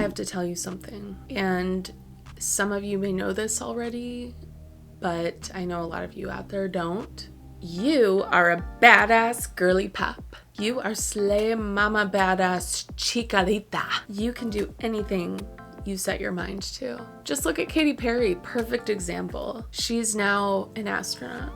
have to tell you something, and some of you may know this already, but I know a lot of you out there don't. You are a badass girly pop. You are slay mama badass chicadita. You can do anything you set your mind to. Just look at Katy Perry, perfect example. She's now an astronaut.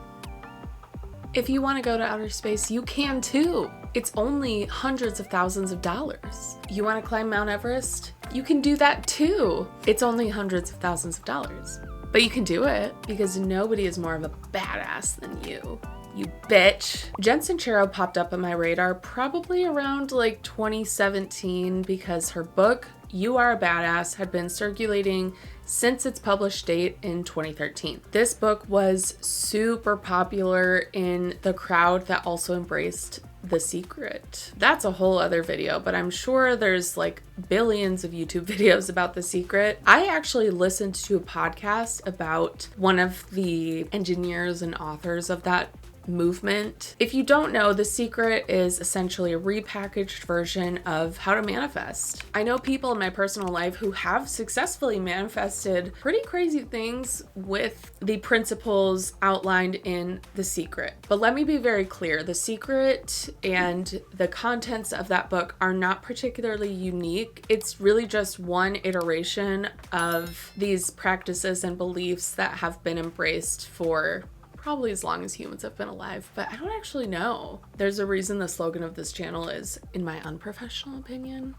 If you want to go to outer space, you can too. It's only hundreds of thousands of dollars. You want to climb Mount Everest? You can do that too. It's only hundreds of thousands of dollars. But you can do it because nobody is more of a badass than you. You bitch. Jen Sincero popped up on my radar probably around like 2017 because her book, You Are a Badass, had been circulating since its published date in 2013. This book was super popular in the crowd that also embraced The Secret. That's a whole other video, but I'm sure there's like billions of YouTube videos about The Secret. I actually listened to a podcast about one of the engineers and authors of that movement. If you don't know, The Secret is essentially a repackaged version of how to manifest. I know people in my personal life who have successfully manifested pretty crazy things with the principles outlined in The Secret. But let me be very clear, The Secret and the contents of that book are not particularly unique. It's really just one iteration of these practices and beliefs that have been embraced for probably as long as humans have been alive, but I don't actually know. There's a reason the slogan of this channel is, in my unprofessional opinion.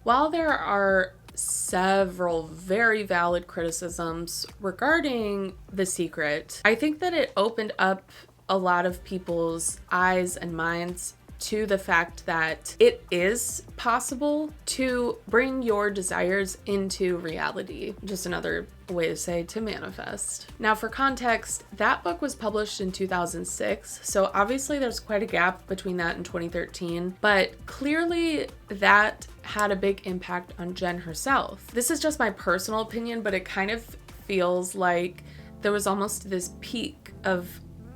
While there are several very valid criticisms regarding The Secret, I think that it opened up a lot of people's eyes and minds to the fact that it is possible to bring your desires into reality. Just another way to say to manifest. Now, for context, that book was published in 2006, so obviously there's quite a gap between that and 2013, but clearly that had a big impact on Jen herself. This is just my personal opinion, but it kind of feels like there was almost this peak of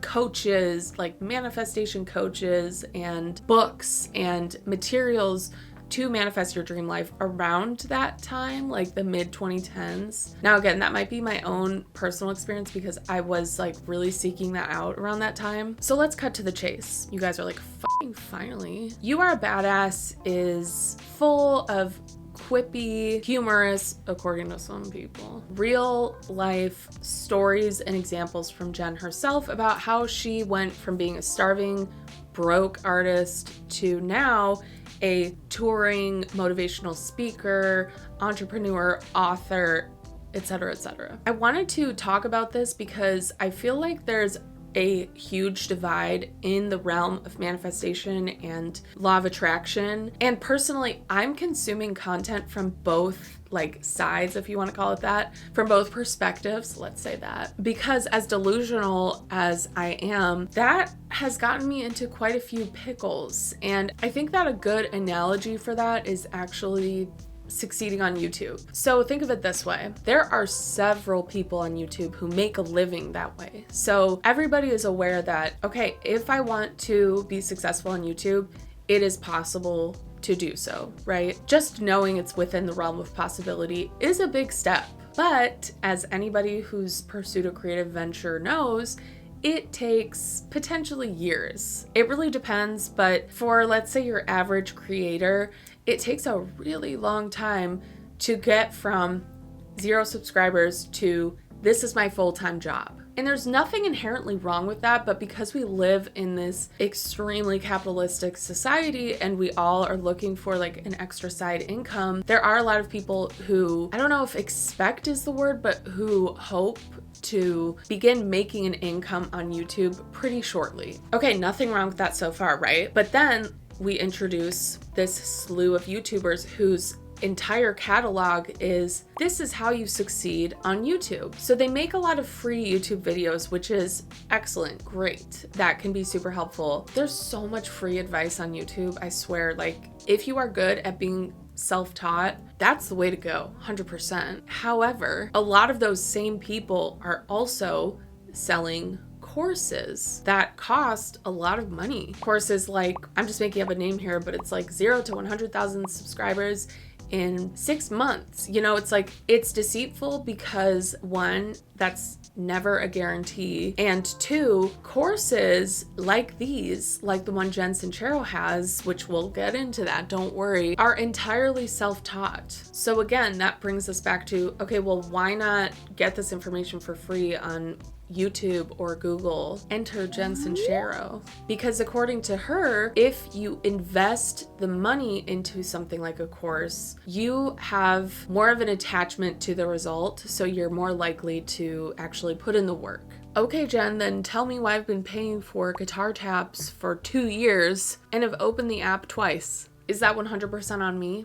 coaches, like manifestation coaches and books and materials to manifest your dream life around that time, like the mid 2010s. Now, again, that might be my own personal experience because I was like really seeking that out around that time. So let's cut to the chase. You guys are like, fucking finally. You Are a Badass is full of quippy, humorous, according to some people, real life stories and examples from Jen herself about how she went from being a starving, broke artist to now a touring motivational speaker, entrepreneur, author, etc., etc. I wanted to talk about this because I feel like there's a huge divide in the realm of manifestation and law of attraction. And personally, I'm consuming content from both like sides, if you want to call it that, from both perspectives, let's say that. Because as delusional as I am, that has gotten me into quite a few pickles. And I think that a good analogy for that is actually succeeding on YouTube. So think of it this way. There are several people on YouTube who make a living that way. So everybody is aware that, okay, if I want to be successful on YouTube, it is possible to do so, right? Just knowing it's within the realm of possibility is a big step. But as anybody who's pursued a creative venture knows, it takes potentially years. It really depends, but for, let's say, your average creator, it takes a really long time to get from 0 subscribers to this is my full-time job. And there's nothing inherently wrong with that, but because we live in this extremely capitalistic society and we all are looking for like an extra side income, there are a lot of people who, I don't know if expect is the word, but who hope to begin making an income on YouTube pretty shortly. Okay, nothing wrong with that so far, right? But then we introduce this slew of YouTubers whose entire catalog is, this is how you succeed on YouTube. So they make a lot of free YouTube videos, which is excellent, great. That can be super helpful. There's so much free advice on YouTube, I swear. Like, if you are good at being self-taught, that's the way to go, 100%. However, a lot of those same people are also selling courses that cost a lot of money. Courses like, I'm just making up a name here, but it's like 0 to 100,000 subscribers in 6 months. You know, it's like, it's deceitful because one, that's never a guarantee. And two, courses like these, like the one Jen Sincero has, which we'll get into that, don't worry, are entirely self-taught. So again, that brings us back to, okay, well, why not get this information for free on YouTube or Google? Enter Jen Sincero. Because according to her, if you invest the money into something like a course, you have more of an attachment to the result, so you're more likely to actually put in the work. Okay, Jen, then tell me why I've been paying for guitar taps for 2 years and have opened the app twice. Is that 100% on me?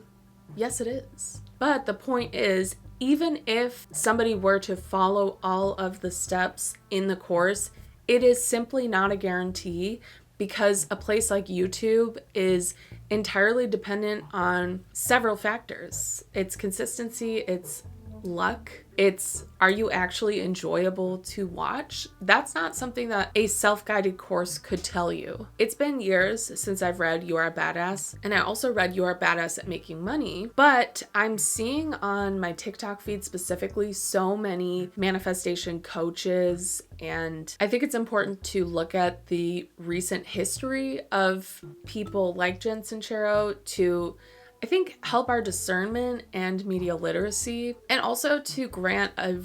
Yes, it is. But the point is, even if somebody were to follow all of the steps in the course, it is simply not a guarantee, because a place like YouTube is entirely dependent on several factors. It's consistency, it's luck, it's, are you actually enjoyable to watch? That's not something that a self-guided course could tell you. It's been years since I've read You Are a Badass, and I also read You Are a Badass at Making Money, but I'm seeing on my TikTok feed specifically so many manifestation coaches, and I think it's important to look at the recent history of people like Jen Sincero to, I think, help our discernment and media literacy, and also to grant a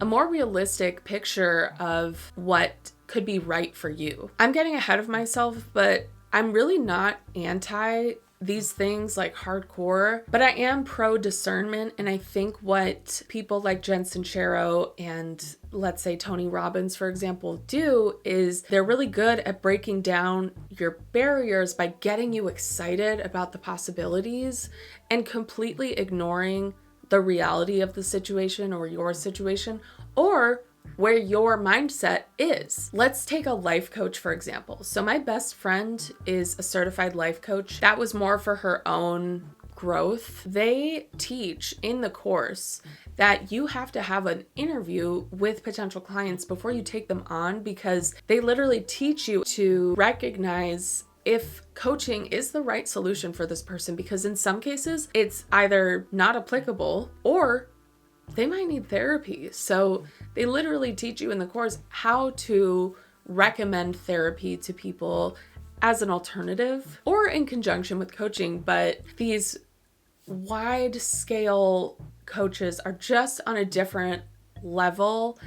more realistic picture of what could be right for you. I'm getting ahead of myself, but I'm really not anti these things like hardcore, but I am pro discernment. And I think what people like Jen Sincero and let's say Tony Robbins, for example, do is they're really good at breaking down your barriers by getting you excited about the possibilities and completely ignoring the reality of the situation or your situation or where your mindset is. Let's take a life coach, for example. So my best friend is a certified life coach. That was more for her own growth. They teach in the course that you have to have an interview with potential clients before you take them on, because they literally teach you to recognize if coaching is the right solution for this person, because in some cases it's either not applicable or they might need therapy. So they literally teach you in the course how to recommend therapy to people as an alternative or in conjunction with coaching. But these wide scale coaches are just on a different level,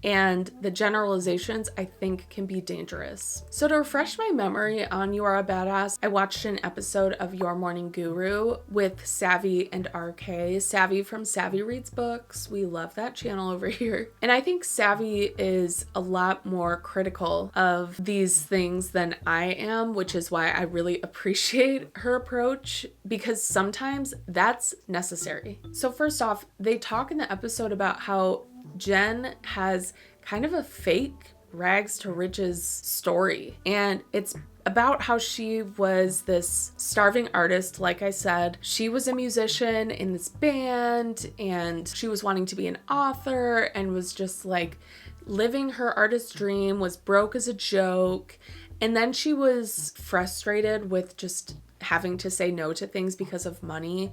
and the generalizations, I think, can be dangerous. So to refresh my memory on You Are a Badass, I watched an episode of Your Morning Guru with Savvy and RK. Savvy from Savvy Reads Books. We love that channel over here. And I think Savvy is a lot more critical of these things than I am, which is why I really appreciate her approach, because sometimes that's necessary. So first off, they talk in the episode about how Jen has kind of a fake rags to riches story. And it's about how she was this starving artist. Like I said, she was a musician in this band and she was wanting to be an author and was just like living her artist dream, was broke as a joke. And then she was frustrated with just having to say no to things because of money,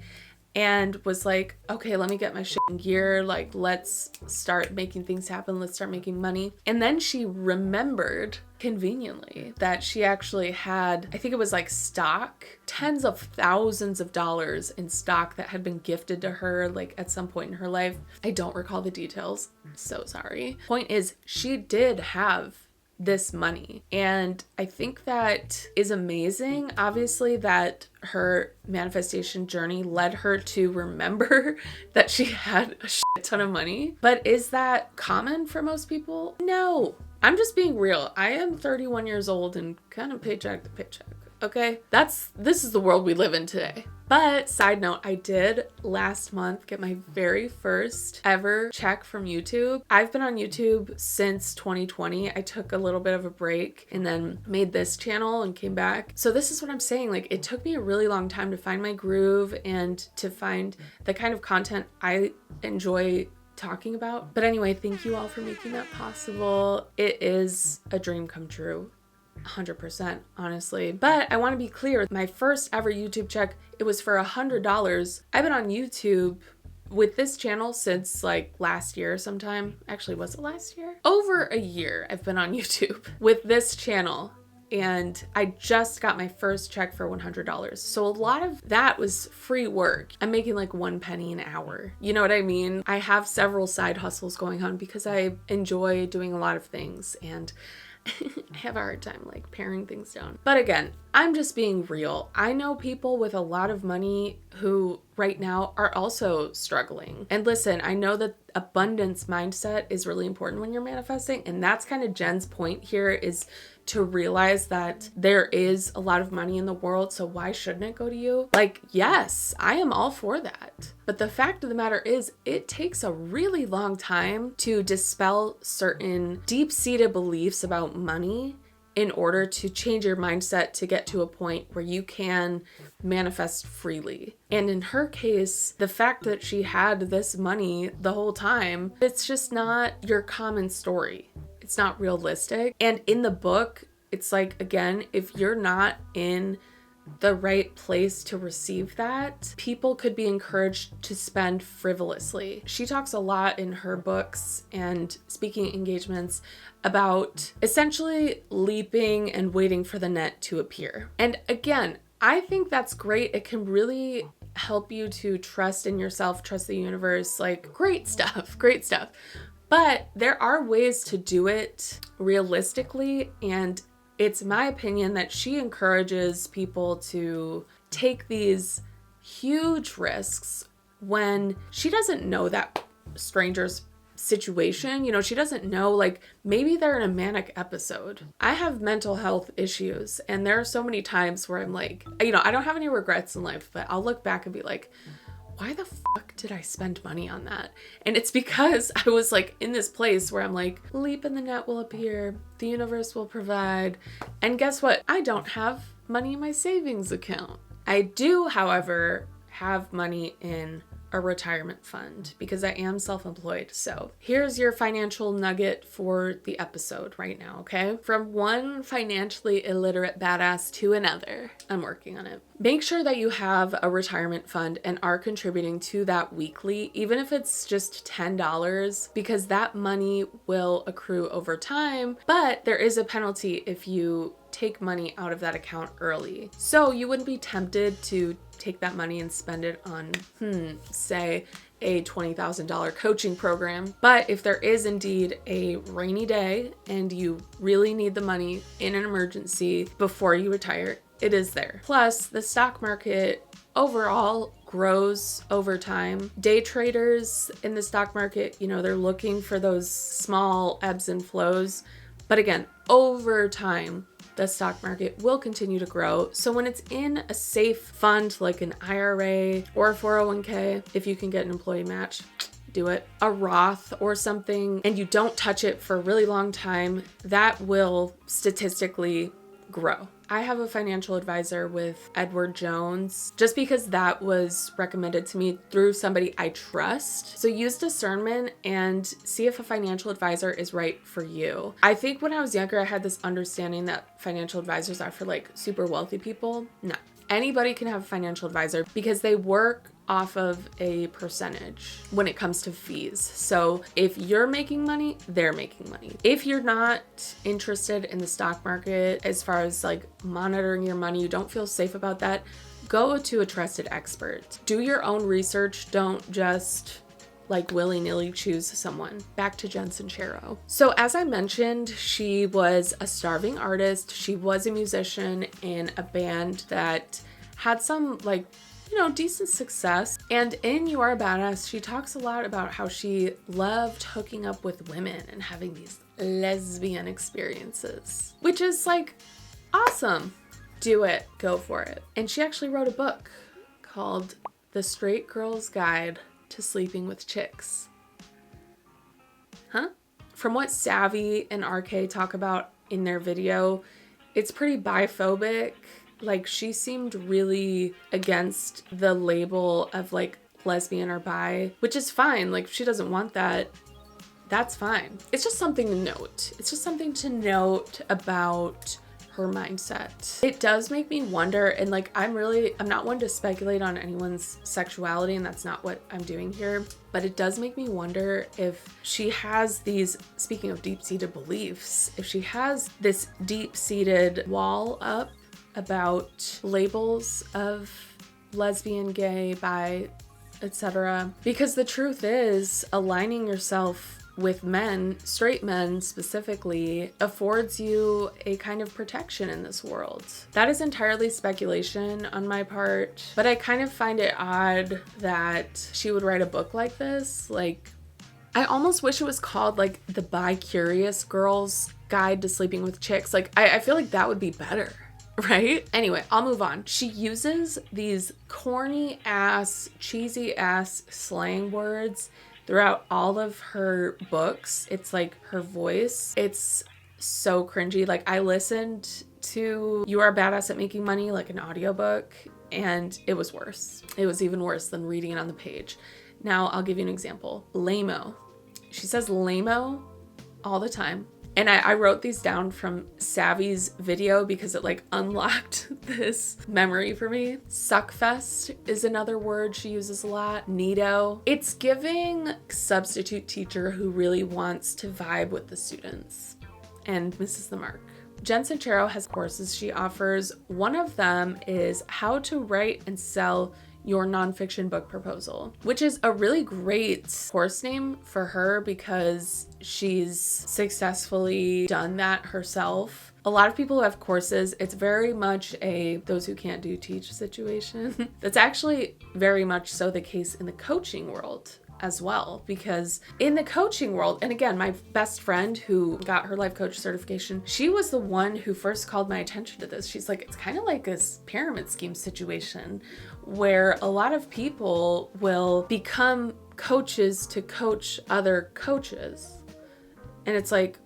and was like, okay, let me get my shit in gear. Like, let's start making things happen. Let's start making money. And then she remembered conveniently that she actually had, I think it was like stock, tens of thousands of dollars in stock that had been gifted to her like at some point in her life. I don't recall the details. So sorry. Point is, she did have this money. And I think that is amazing. Obviously, that her manifestation journey led her to remember that she had a shit ton of money. But is that common for most people? No. I'm just being real. I am 31 years old and kind of paycheck to paycheck. Okay? This is the world we live in today. But side note, I did last month get my very first ever check from YouTube. I've been on YouTube since 2020. I took a little bit of a break and then made this channel and came back. So this is what I'm saying. Like, it took me a really long time to find my groove and to find the kind of content I enjoy talking about. But anyway, thank you all for making that possible. It is a dream come true. 100%, honestly. But I want to be clear, my first ever YouTube check, it was for $100. I've been on YouTube with this channel since like last year sometime. Actually, was it last year? Over a year I've been on YouTube with this channel. And I just got my first check for $100. So a lot of that was free work. I'm making like 1 penny an hour. You know what I mean? I have several side hustles going on because I enjoy doing a lot of things, and I have a hard time like paring things down. But again, I'm just being real. I know people with a lot of money who right now are also struggling. And listen, I know that abundance mindset is really important when you're manifesting. And that's kind of Jen's point here, is to realize that there is a lot of money in the world. So why shouldn't it go to you? Like, yes, I am all for that. But the fact of the matter is, it takes a really long time to dispel certain deep-seated beliefs about money in order to change your mindset to get to a point where you can manifest freely. And in her case, the fact that she had this money the whole time, it's just not your common story. It's not realistic. And in the book, it's like, again, if you're not in the right place to receive that, people could be encouraged to spend frivolously. She talks a lot in her books and speaking engagements about essentially leaping and waiting for the net to appear. And again, I think that's great. It can really help you to trust in yourself, trust the universe, like great stuff, great stuff. But there are ways to do it realistically, and it's my opinion that she encourages people to take these huge risks when she doesn't know that stranger's situation. You know, she doesn't know, like, maybe they're in a manic episode. I have mental health issues, and there are so many times where I'm like, you know, I don't have any regrets in life, but I'll look back and be like, why the fuck did I spend money on that? And it's because I was like in this place where I'm like, leap and the net will appear, the universe will provide. And guess what? I don't have money in my savings account. I do, however, have money in a retirement fund because I am self-employed. So here's your financial nugget for the episode right now, okay? From one financially illiterate badass to another. I'm working on it. Make sure that you have a retirement fund and are contributing to that weekly, even if it's just $10, because that money will accrue over time, but there is a penalty if you take money out of that account early. So you wouldn't be tempted to take that money and spend it on, say, a $20,000 coaching program. But if there is indeed a rainy day and you really need the money in an emergency before you retire, it is there. Plus, the stock market overall grows over time. Day traders in the stock market, you know, they're looking for those small ebbs and flows. But again, over time, the stock market will continue to grow. So when it's in a safe fund like an IRA or a 401k, if you can get an employee match, do it. A Roth or something, and you don't touch it for a really long time, that will statistically grow. I have a financial advisor with Edward Jones just because that was recommended to me through somebody I trust. So use discernment and see if a financial advisor is right for you. I think when I was younger, I had this understanding that financial advisors are for like super wealthy people. No. Anybody can have a financial advisor because they work off of a percentage when it comes to fees. So if you're making money, they're making money. If you're not interested in the stock market, as far as like monitoring your money, you don't feel safe about that, go to a trusted expert. Do your own research. Don't just like willy-nilly choose someone. Back to Jen Sincero. So as I mentioned, she was a starving artist. She was a musician in a band that had some like, you know, decent success. And in You Are a Badass, she talks a lot about how she loved hooking up with women and having these lesbian experiences, which is like awesome. Do it. Go for it. And she actually wrote a book called The Straight Girl's Guide to Sleeping with Chicks. Huh? From what Savvy and RK talk about in their video, it's pretty biphobic. Like, she seemed really against the label of like lesbian or bi, which is fine. Like, if she doesn't want that, that's fine. It's just something to note. It's just something to note about her mindset. It does make me wonder, and like I'm not one to speculate on anyone's sexuality, and that's not what I'm doing here, but it does make me wonder if she has these, speaking of deep-seated beliefs, if she has this deep-seated wall up about labels of lesbian, gay, bi, etc. Because the truth is, aligning yourself with men, straight men specifically, affords you a kind of protection in this world. That is entirely speculation on my part, but I kind of find it odd that she would write a book like this. Like, I almost wish it was called like the Bi-Curious Girl's Guide to Sleeping with Chicks. Like, I feel like that would be better. Right? Anyway, I'll move on. She uses these corny ass, cheesy ass slang words throughout all of her books. It's like her voice. It's so cringy. Like, I listened to You Are a Badass at Making Money, like an audiobook, and it was worse. It was even worse than reading it on the page. Now, I'll give you an example. Lame-o. She says lame-o all the time. And I wrote these down from Savvy's video because it like unlocked this memory for me. Suckfest is another word she uses a lot. Neato. It's giving substitute teacher who really wants to vibe with the students and misses the mark. Jen Sincero has courses she offers. One of them is how to write and sell your nonfiction book proposal, which is a really great course name for her because she's successfully done that herself. A lot of people who have courses, it's very much a those who can't do teach situation. That's actually very much so the case in the coaching world as well, because in the coaching world, and again, my best friend who got her life coach certification, she was the one who first called my attention to this. She's like, it's kind of like this pyramid scheme situation where a lot of people will become coaches to coach other coaches. And it's like,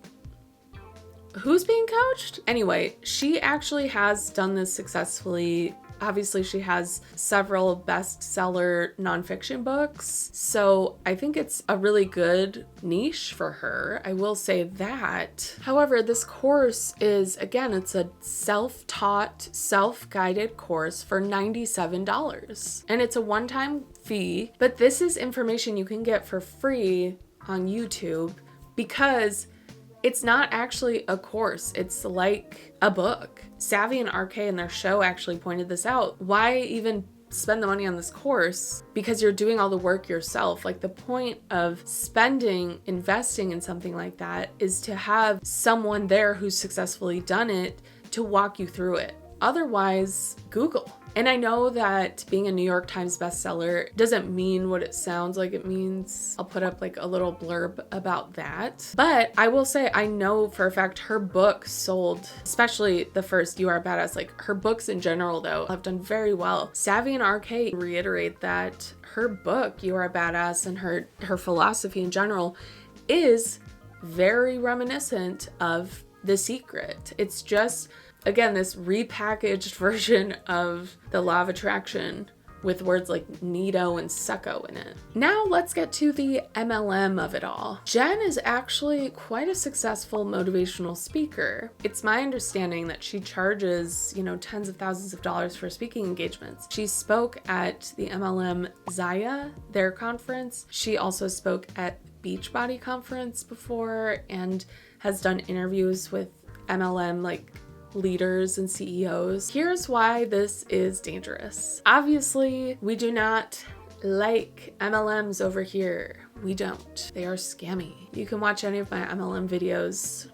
who's being coached? Anyway, she actually has done this successfully. Obviously, she has several bestseller nonfiction books, so I think it's a really good niche for her. I will say that. However, this course is, again, it's a self-taught, self-guided course for $97. And it's a one-time fee, but this is information you can get for free on YouTube because it's not actually a course. It's like a book. Savvy and RK in their show actually pointed this out. Why even spend the money on this course? Because you're doing all the work yourself. Like, the point of investing in something like that is to have someone there who's successfully done it to walk you through it. Otherwise, Google. And I know that being a New York Times bestseller doesn't mean what it sounds like it means. I'll put up like a little blurb about that. But I will say, I know for a fact her book sold, especially the first You Are a Badass, like her books in general though, have done very well. Savvy and RK reiterate that her book, You Are a Badass, and her philosophy in general is very reminiscent of The Secret. It's just, again, this repackaged version of the law of attraction with words like neato and sucko in it. Now let's get to the MLM of it all. Jen is actually quite a successful motivational speaker. It's my understanding that she charges, tens of thousands of dollars for speaking engagements. She spoke at the MLM Zaya, their conference. She also spoke at Beachbody conference before and has done interviews with MLM leaders and CEOs. Here's why this is dangerous. Obviously, we do not like MLMs over here. We don't. They are scammy. You can watch any of my MLM videos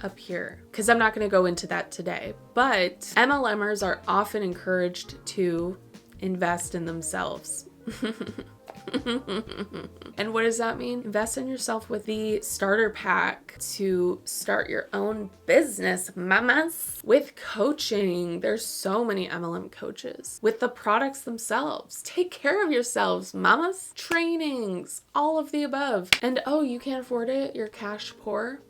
up here because I'm not going to go into that today. But MLMers are often encouraged to invest in themselves. And what does that mean? Invest in yourself with the starter pack to start your own business, mamas. With coaching, there's so many MLM coaches. With the products themselves, take care of yourselves, mamas. Trainings, all of the above. And oh, you can't afford it? You're cash poor?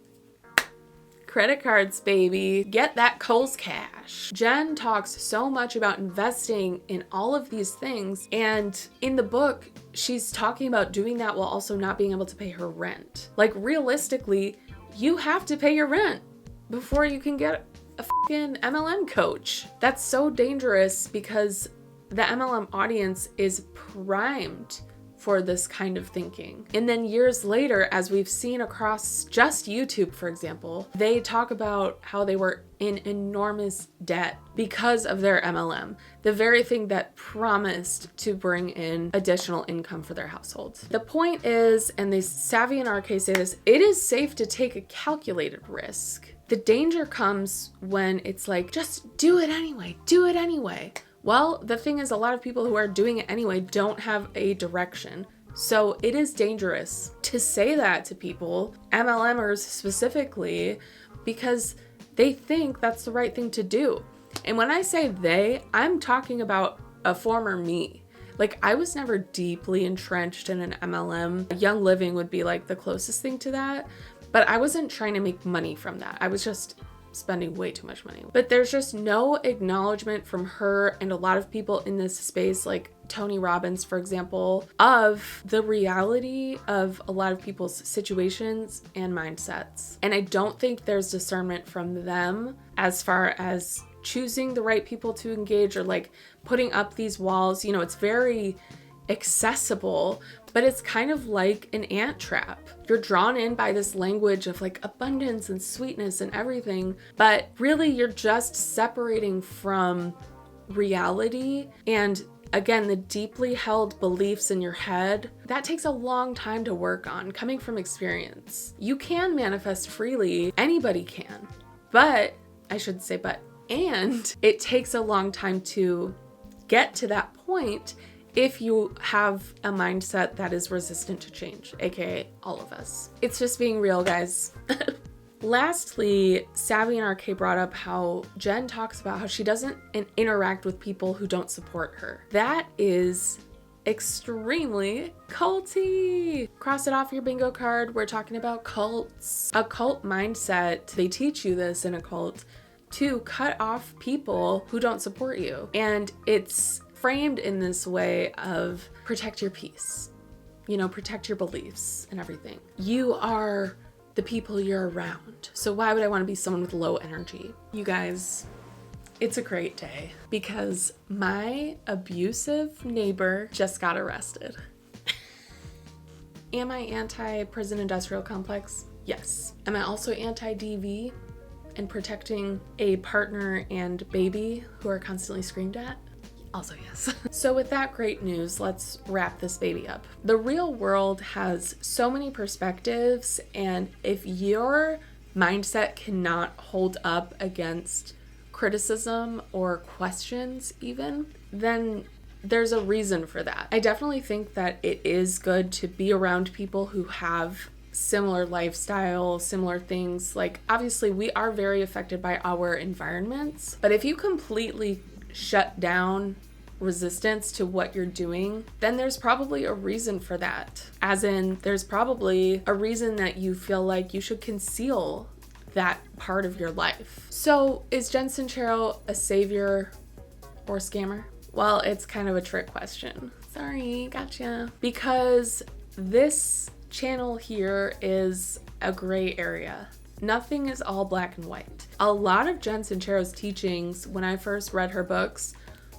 Credit cards, baby. Get that Kohl's cash. Jen talks so much about investing in all of these things, and in the book, she's talking about doing that while also not being able to pay her rent. Like, realistically, you have to pay your rent before you can get a freaking MLM coach. That's so dangerous because the MLM audience is primed for this kind of thinking. And then years later, as we've seen across just YouTube, for example, they talk about how they were in enormous debt because of their MLM, the very thing that promised to bring in additional income for their households. The point is, and the savvy in our case say this, it is safe to take a calculated risk. The danger comes when it's like, just do it anyway, do it anyway. Well, the thing is, a lot of people who are doing it anyway don't have a direction. So it is dangerous to say that to people, MLMers specifically, because they think that's the right thing to do. And when I say they, I'm talking about a former me. Like, I was never deeply entrenched in an MLM. Young Living would be like the closest thing to that, but I wasn't trying to make money from that. I was just spending way too much money. But there's just no acknowledgement from her and a lot of people in this space, like Tony Robbins, for example, of the reality of a lot of people's situations and mindsets. And I don't think there's discernment from them as far as choosing the right people to engage or like putting up these walls. You know, it's very accessible, but it's kind of like an ant trap. You're drawn in by this language of like abundance and sweetness and everything, but really you're just separating from reality. And again, the deeply held beliefs in your head, that takes a long time to work on, coming from experience. You can manifest freely, anybody can, and it takes a long time to get to that point if you have a mindset that is resistant to change, aka all of us. It's just being real, guys. Lastly, Savvy and RK brought up how Jen talks about how she doesn't interact with people who don't support her. That is extremely culty. Cross it off your bingo card. We're talking about cults. A cult mindset, they teach you this in a cult, to cut off people who don't support you. And it's framed in this way of protect your peace, you know, protect your beliefs and everything. You are the people you're around. So why would I want to be someone with low energy? You guys, it's a great day because my abusive neighbor just got arrested. Am I anti-prison industrial complex? Yes. Am I also anti-DV and protecting a partner and baby who are constantly screamed at? Also yes. So with that great news, let's wrap this baby up. The real world has so many perspectives, and if your mindset cannot hold up against criticism or questions even, then there's a reason for that. I definitely think that it is good to be around people who have similar lifestyle, similar things. Like, obviously we are very affected by our environments, but if you completely shut down resistance to what you're doing, then there's probably a reason for that. As in, there's probably a reason that you feel like you should conceal that part of your life. So is Jen Sincero a savior or scammer? Well, it's kind of a trick question. Sorry, gotcha. Because this channel here is a gray area. Nothing is all black and white. A lot of Jen Sincero's teachings, when I first read her books,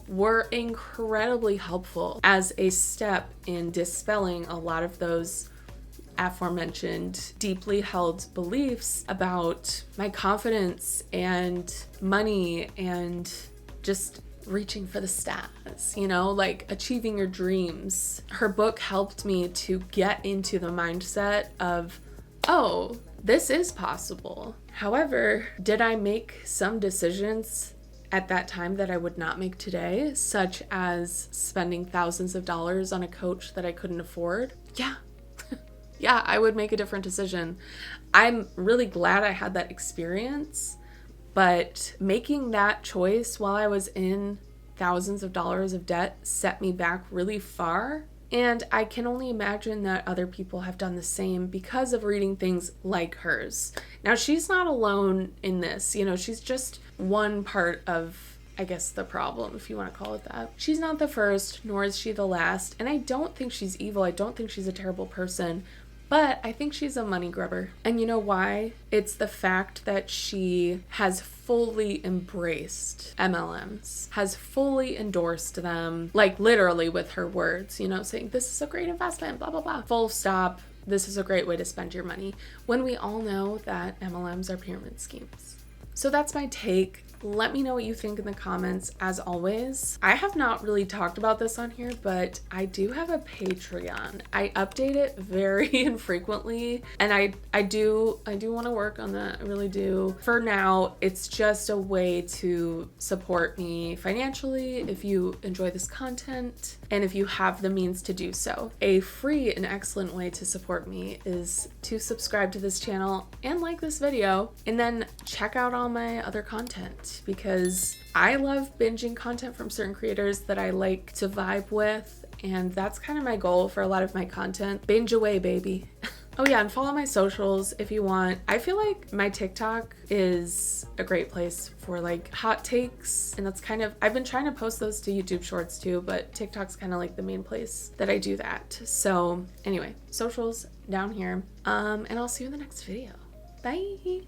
were incredibly helpful as a step in dispelling a lot of those aforementioned deeply held beliefs about my confidence and money and just reaching for the stars, you know, like achieving your dreams. Her book helped me to get into the mindset of, oh, this is possible. However, did I make some decisions at that time that I would not make today, such as spending thousands of dollars on a coach that I couldn't afford? Yeah. Yeah, I would make a different decision. I'm really glad I had that experience, but making that choice while I was in thousands of dollars of debt set me back really far. And I can only imagine that other people have done the same because of reading things like hers. Now, she's not alone in this. You know, she's just one part of, I guess, the problem, if you want to call it that. She's not the first, nor is she the last. And I don't think she's evil. I don't think she's a terrible person. But I think she's a money grubber. And you know why? It's the fact that she has fully embraced MLMs, has fully endorsed them, like literally with her words, you know, saying this is a great investment, blah, blah, blah. Full stop. This is a great way to spend your money. When we all know that MLMs are pyramid schemes. So that's my take. Let me know what you think in the comments. As always, I have not really talked about this on here, but I do have a Patreon. I update it very infrequently, and I do want to work on that. I really do. For now, it's just a way to support me financially if you enjoy this content and if you have the means to do so. A free and excellent way to support me is to subscribe to this channel and like this video, and then check out all my other content, because I love binging content from certain creators that I like to vibe with, and that's kind of my goal for a lot of my content. Binge away, baby. Oh yeah, and follow my socials if you want. I feel like my TikTok is a great place for like hot takes, and that's kind of, I've been trying to post those to YouTube Shorts too, but TikTok's kind of like the main place that I do that. So anyway, socials down here, and I'll see you in the next video. Bye.